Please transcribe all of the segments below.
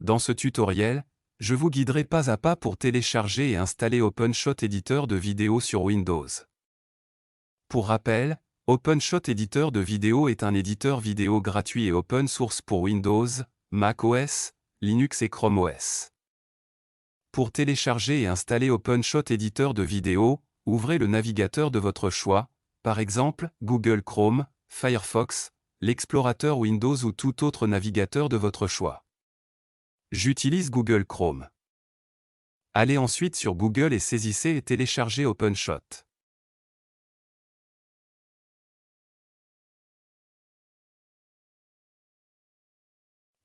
Dans ce tutoriel, je vous guiderai pas à pas pour télécharger et installer OpenShot éditeur de vidéo sur Windows. Pour rappel, OpenShot éditeur de vidéo est un éditeur vidéo gratuit et open source pour Windows, Mac OS, Linux et Chrome OS. Pour télécharger et installer OpenShot éditeur de vidéo, ouvrez le navigateur de votre choix, par exemple Google Chrome, Firefox, l'explorateur Windows ou tout autre navigateur de votre choix. J'utilise Google Chrome. Allez ensuite sur Google et saisissez et téléchargez OpenShot.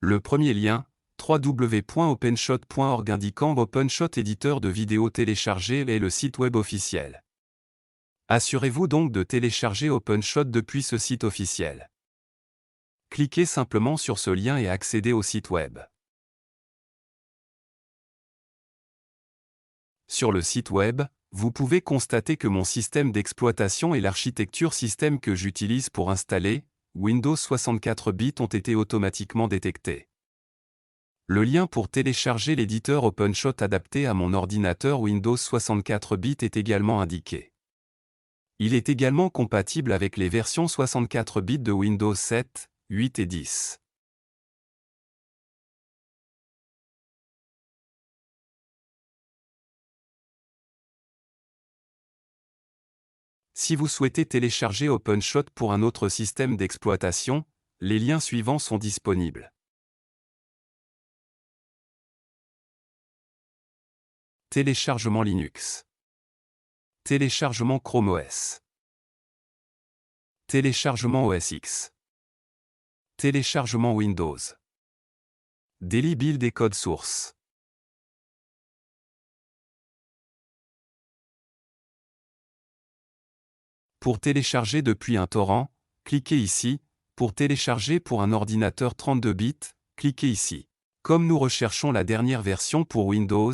Le premier lien, www.openshot.org indiquant OpenShot éditeur de vidéo téléchargé est le site web officiel. Assurez-vous donc de télécharger OpenShot depuis ce site officiel. Cliquez simplement sur ce lien et accédez au site web. Sur le site web, vous pouvez constater que mon système d'exploitation et l'architecture système que j'utilise pour installer Windows 64 bits ont été automatiquement détectés. Le lien pour télécharger l'éditeur OpenShot adapté à mon ordinateur Windows 64 bits est également indiqué. Il est également compatible avec les versions 64 bits de Windows 7, 8 et 10. Si vous souhaitez télécharger OpenShot pour un autre système d'exploitation, les liens suivants sont disponibles. Téléchargement Linux. Téléchargement Chrome OS. Téléchargement OS X. Téléchargement Windows. Daily Build et code source. Pour télécharger depuis un torrent, cliquez ici. Pour télécharger pour un ordinateur 32 bits, cliquez ici. Comme nous recherchons la dernière version pour Windows,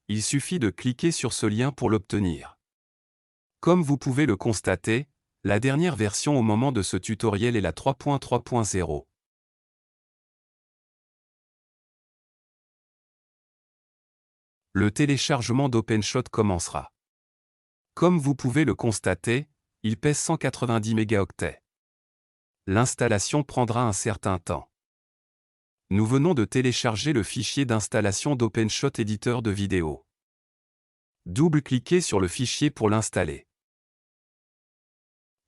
il suffit de cliquer sur ce lien pour l'obtenir. Comme vous pouvez le constater, la dernière version au moment de ce tutoriel est la 3.3.0. Le téléchargement d'OpenShot commencera. Comme vous pouvez le constater, il pèse 190 mégaoctets. L'installation prendra un certain temps. Nous venons de télécharger le fichier d'installation d'OpenShot éditeur de vidéo. Double-cliquez sur le fichier pour l'installer.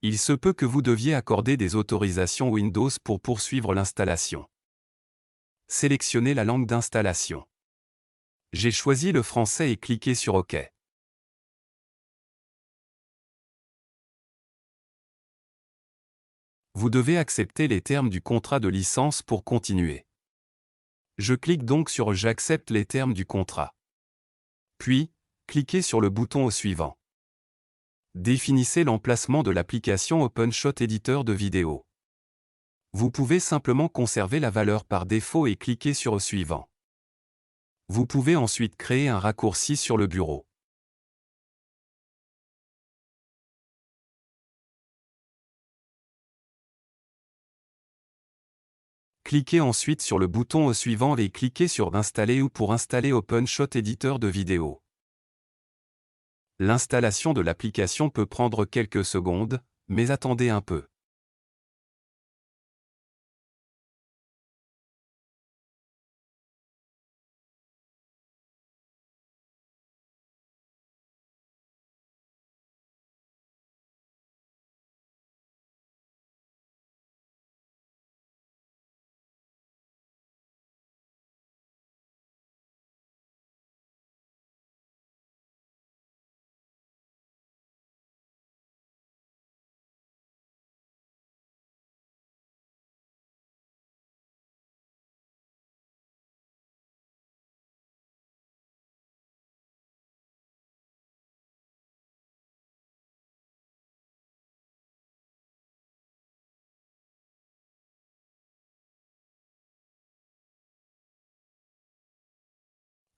Il se peut que vous deviez accorder des autorisations Windows pour poursuivre l'installation. Sélectionnez la langue d'installation. J'ai choisi le français et cliquez sur OK. Vous devez accepter les termes du contrat de licence pour continuer. Je clique donc sur J'accepte les termes du contrat. Puis, cliquez sur le bouton au suivant. Définissez l'emplacement de l'application OpenShot éditeur de vidéo. Vous pouvez simplement conserver la valeur par défaut et cliquer sur au suivant. Vous pouvez ensuite créer un raccourci sur le bureau. Cliquez ensuite sur le bouton au suivant et cliquez sur Installer ou pour installer OpenShot éditeur de vidéo. L'installation de l'application peut prendre quelques secondes, mais attendez un peu.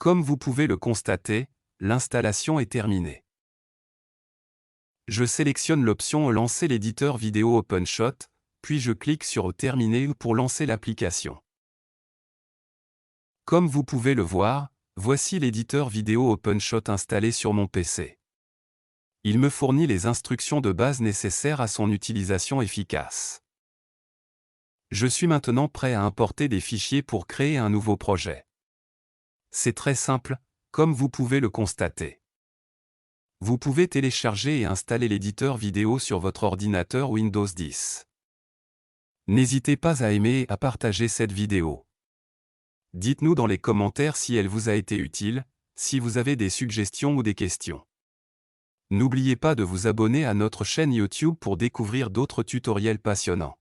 Comme vous pouvez le constater, l'installation est terminée. Je sélectionne l'option Lancer l'éditeur vidéo OpenShot, puis je clique sur Terminer pour lancer l'application. Comme vous pouvez le voir, voici l'éditeur vidéo OpenShot installé sur mon PC. Il me fournit les instructions de base nécessaires à son utilisation efficace. Je suis maintenant prêt à importer des fichiers pour créer un nouveau projet. C'est très simple, comme vous pouvez le constater. Vous pouvez télécharger et installer l'éditeur vidéo sur votre ordinateur Windows 10. N'hésitez pas à aimer et à partager cette vidéo. Dites-nous dans les commentaires si elle vous a été utile, si vous avez des suggestions ou des questions. N'oubliez pas de vous abonner à notre chaîne YouTube pour découvrir d'autres tutoriels passionnants.